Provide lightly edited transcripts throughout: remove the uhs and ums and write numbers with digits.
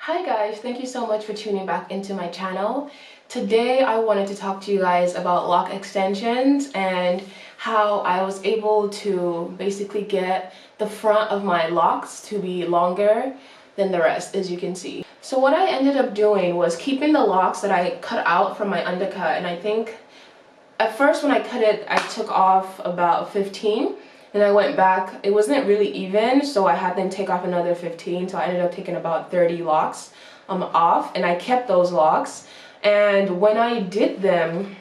Hi guys, thank you so much for tuning back into my channel. Today I wanted to talk to you guys about lock extensions and how I was able to basically get the front of my locks to be longer than the rest, as you can see. So what I ended up doing was keeping the locks that I cut out from my undercut, and I think at first when I cut it I took off about 15. And I went back, it wasn't really even, so I had them take off another 15, so I ended up taking about 30 locks off, and I kept those locks. And when I did them,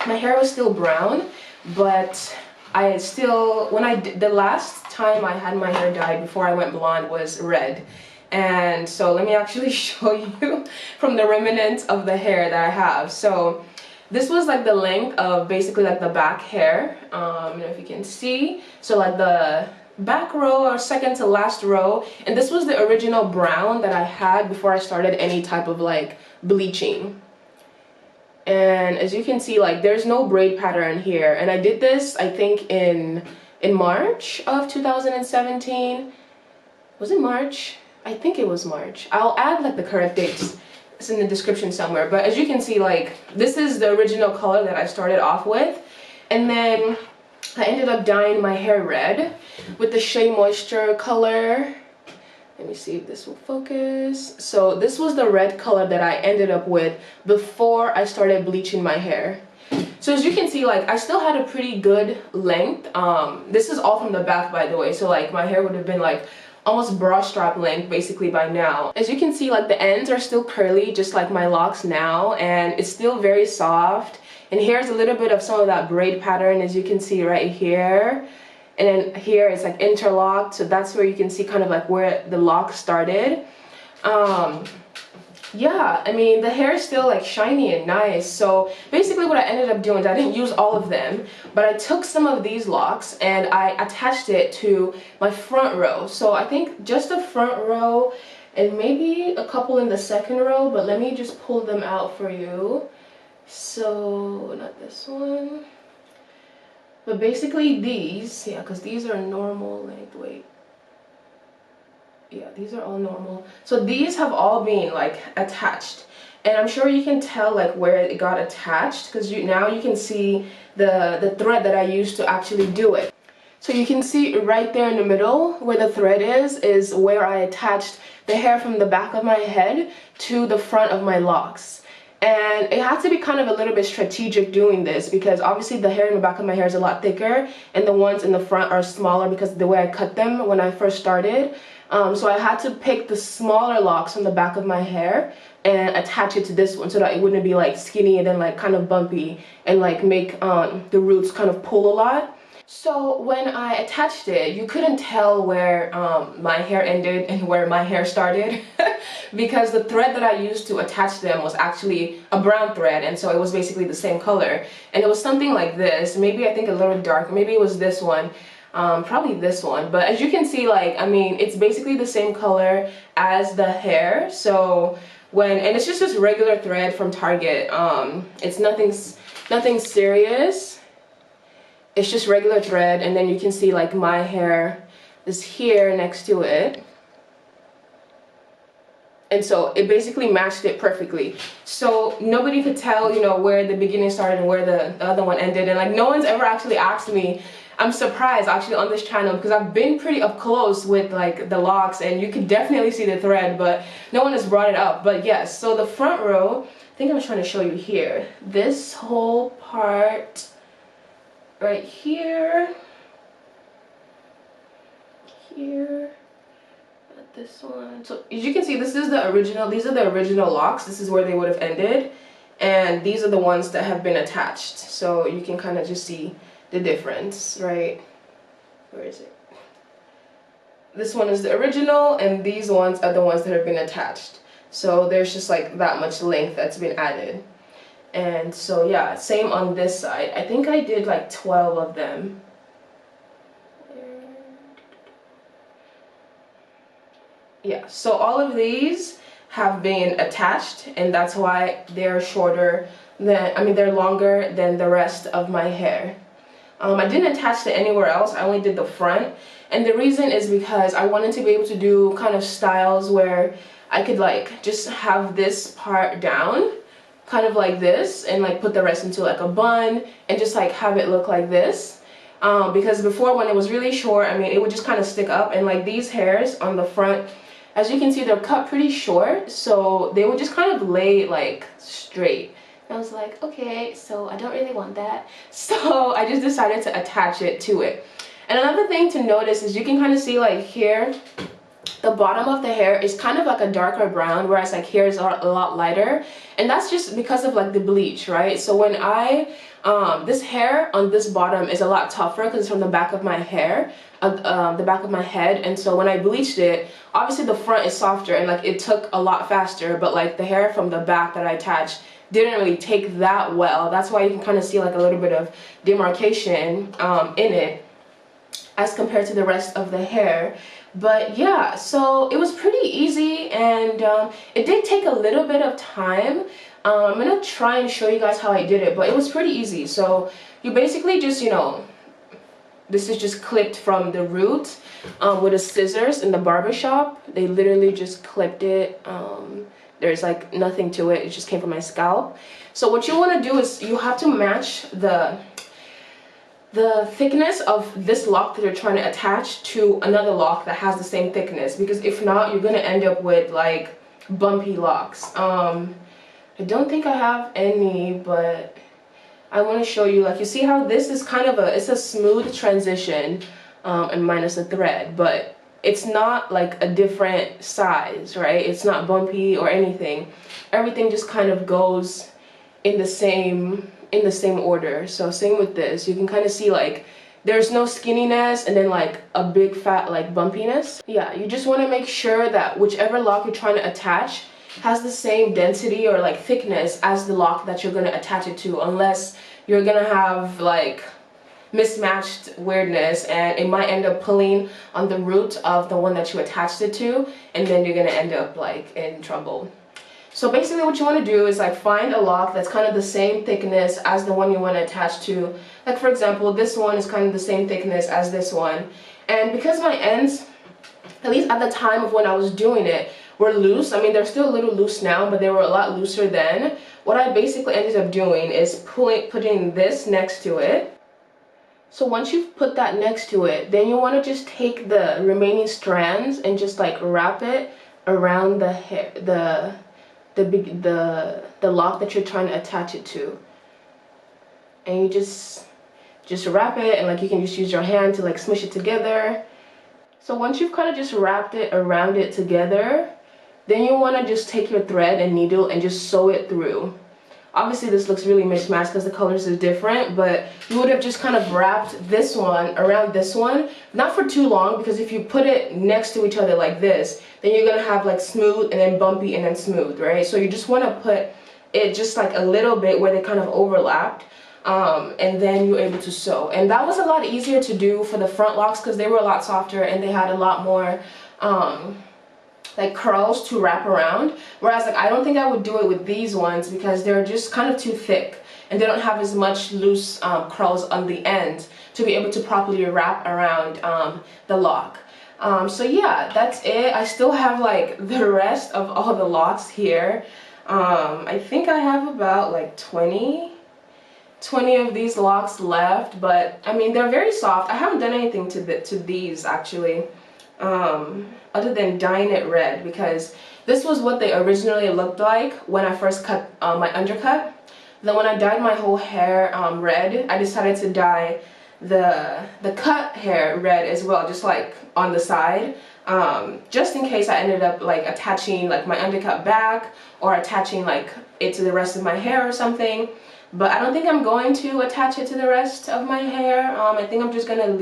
my hair was still brown, but I still, the last time I had my hair dyed before I went blonde was red. And so let me actually show you from the remnants of the hair that I have. So this was like the length of basically like the back hair. I don't know if you can see. So like the back row or second to last row. And this was the original brown that I had before I started any type of like bleaching. And as you can see, like there's no braid pattern here. And I did this, I think in March of 2017. Was it March? I think it was March. I'll add like the correct dates. It's in the description somewhere, but as you can see, like this is the original color that I started off with, and then I ended up dyeing my hair red with the Shea Moisture color. Let me see if this will focus. So this was the red color that I ended up with before I started bleaching my hair. So as you can see, like I still had a pretty good length. This is all from the back, by the way, so like my hair would have been like almost bra strap length basically by now. As you can see, like the ends are still curly just like my locks now, and it's still very soft. And here's a little bit of some of that braid pattern, as you can see right here. And then here it's like interlocked, so that's where you can see kind of like where the lock started. Yeah, I mean the hair is still like shiny and nice. So basically what I ended up doing is I didn't use all of them, but I took some of these locks and I attached it to my front row. So I think just the front row and maybe a couple in the second row, but let me just pull them out for you. So not this one, but basically these, yeah, because these are normal length. Wait, yeah, these are all normal. So these have all been like attached, and I'm sure you can tell like where it got attached, because now you can see the thread that I used to actually do it. So you can see right there in the middle where the thread is where I attached the hair from the back of my head to the front of my locks. And it had to be kind of a little bit strategic doing this, because obviously the hair in the back of my hair is a lot thicker and the ones in the front are smaller because of the way I cut them when I first started. So I had to pick the smaller locks from the back of my hair and attach it to this one so that it wouldn't be like skinny and then like kind of bumpy and like make the roots kind of pull a lot. So when I attached it, you couldn't tell where my hair ended and where my hair started because the thread that I used to attach them was actually a brown thread, and so it was basically the same color. And it was something like this, maybe I think a little dark, maybe it was this one. Probably this one, but as you can see, like, I mean, it's basically the same color as the hair. So and it's just this regular thread from Target. It's nothing serious. It's just regular thread, and then you can see like my hair is here next to it. And so it basically matched it perfectly. So nobody could tell, you know, where the beginning started and where the other one ended. And like no one's ever actually asked me. I'm surprised actually on this channel, because I've been pretty up close with like the locks and you can definitely see the thread, but no one has brought it up. But yes, so the front row, I think I'm trying to show you here. This whole part right here, this one. So as you can see, this is the original, these are the original locks. This is where they would have ended, and these are the ones that have been attached. So you can kind of just see the difference, right? Where is it? This one is the original, and these ones are the ones that have been attached. So there's just like that much length that's been added. And so yeah, same on this side. I think I did like 12 of them. Yeah, so all of these have been attached, and that's why they're shorter than, I mean, they're longer than the rest of my hair. I didn't attach to anywhere else, I only did the front. And the reason is because I wanted to be able to do kind of styles where I could like just have this part down, kind of like this, and like put the rest into like a bun and just like have it look like this. Because before, when it was really short, I mean, it would just kind of stick up, and like these hairs on the front, as you can see, they're cut pretty short, so they would just kind of lay like straight. And I was like, okay, so I don't really want that, so I just decided to attach it to it. And another thing to notice is you can kind of see like here, the bottom of the hair is kind of like a darker brown, whereas like here is a lot lighter, and that's just because of like the bleach, right? So when I this hair on this bottom is a lot tougher because it's from the back of my hair, the back of my head, and so when I bleached it, obviously the front is softer and like it took a lot faster, but like the hair from the back that I attached didn't really take that well. That's why you can kind of see like a little bit of demarcation in it as compared to the rest of the hair. But yeah, so it was pretty easy, and it did take a little bit of time. I'm gonna try and show you guys how I did it, but it was pretty easy. So you basically just, you know, this is just clipped from the root with the scissors in the barber shop. They literally just clipped it. There's like nothing to it, it just came from my scalp. So what you want to do is you have to match the thickness of this lock that you're trying to attach to another lock that has the same thickness, because if not, you're gonna end up with like bumpy locks. I don't think I have any, but I want to show you, like, you see how this is kind of it's a smooth transition, and minus a thread, but it's not like a different size, right? It's not bumpy or anything. Everything just kind of goes in the same order. So same with this, you can kind of see like there's no skinniness and then like a big fat like bumpiness. Yeah, you just want to make sure that whichever lock you're trying to attach has the same density or like thickness as the lock that you're going to attach it to, unless you're gonna have like mismatched weirdness and it might end up pulling on the root of the one that you attached it to, and then you're gonna end up like in trouble. So basically what you want to do is like find a lock that's kind of the same thickness as the one you want to attach to. Like for example, this one is kind of the same thickness as this one, and because my ends, at least at the time of when I was doing it, were loose. I mean, they're still a little loose now, but they were a lot looser then. What I basically ended up doing is putting this next to it. So once you've put that next to it, then you want to just take the remaining strands and just like wrap it around the hair, the lock that you're trying to attach it to. And you just wrap it, and like you can just use your hand to like smush it together. So once you've kind of just wrapped it around it together, then you want to just take your thread and needle and just sew it through. Obviously this looks really mismatched because the colors are different, but you would have just kind of wrapped this one around this one, not for too long, because if you put it next to each other like this, then you're going to have like smooth and then bumpy and then smooth, right? So you just want to put it just like a little bit where they kind of overlapped, and then you're able to sew. And that was a lot easier to do for the front locks because they were a lot softer and they had a lot more like curls to wrap around, whereas like I don't think I would do it with these ones because they're just kind of too thick and they don't have as much loose curls on the end to be able to properly wrap around the lock. So yeah, that's it. I still have like the rest of all the locks here. I think I have about like 20 of these locks left, but I mean they're very soft. I haven't done anything to these actually, other than dyeing it red, because this was what they originally looked like when I first cut my undercut. Then when I dyed my whole hair red, I decided to dye the cut hair red as well, just like on the side, just in case I ended up like attaching like my undercut back or attaching like it to the rest of my hair or something. But I don't think I'm going to attach it to the rest of my hair. I think I'm just gonna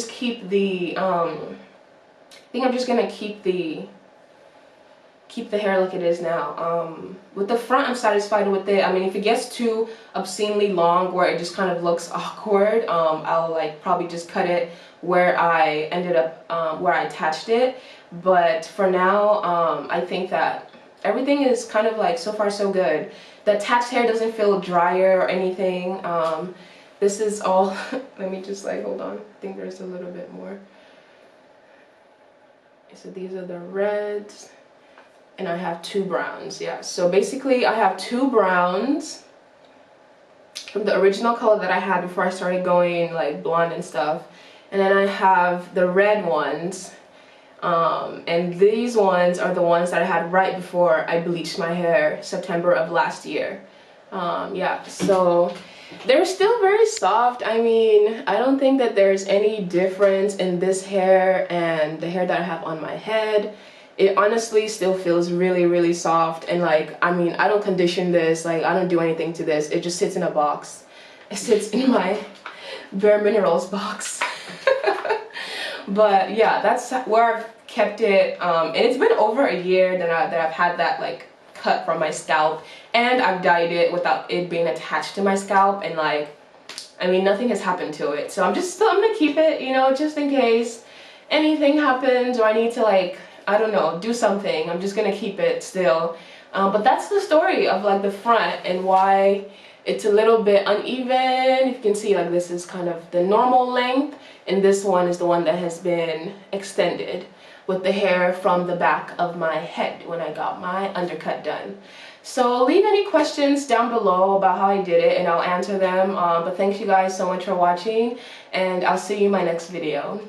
keep the I think I'm just gonna keep the hair like it is now. With the front, I'm satisfied with it. I mean, if it gets too obscenely long where it just kind of looks awkward, I'll like probably just cut it where I ended up, where I attached it. But for now, I think that everything is kind of like so far so good. The attached hair doesn't feel drier or anything. This is all, let me just like, hold on. I think there's a little bit more. So these are the reds. and I have 2 browns. Yeah, so basically I have 2 browns from the original color that I had before I started going like blonde and stuff, and then I have the red ones, and these ones are the ones that I had right before I bleached my hair September of last year. Yeah, so they're still very soft. I mean, I don't think that there's any difference in this hair and the hair that I have on my head. It honestly still feels really, really soft, and like, I mean, I don't condition this, like I don't do anything to this. It just sits in a box. It sits in my Bare Minerals box. But yeah, that's where I've kept it, and it's been over a year that I've had that like cut from my scalp, and I've dyed it without it being attached to my scalp, and like, I mean, nothing has happened to it. So I'm gonna keep it, you know, just in case anything happens or I need to like, I don't know, do something. I'm just gonna keep it still. But that's the story of like the front and why it's a little bit uneven. You can see like this is kind of the normal length, and this one is the one that has been extended with the hair from the back of my head when I got my undercut done. So leave any questions down below about how I did it and I'll answer them. But thanks you guys so much for watching, and I'll see you in my next video.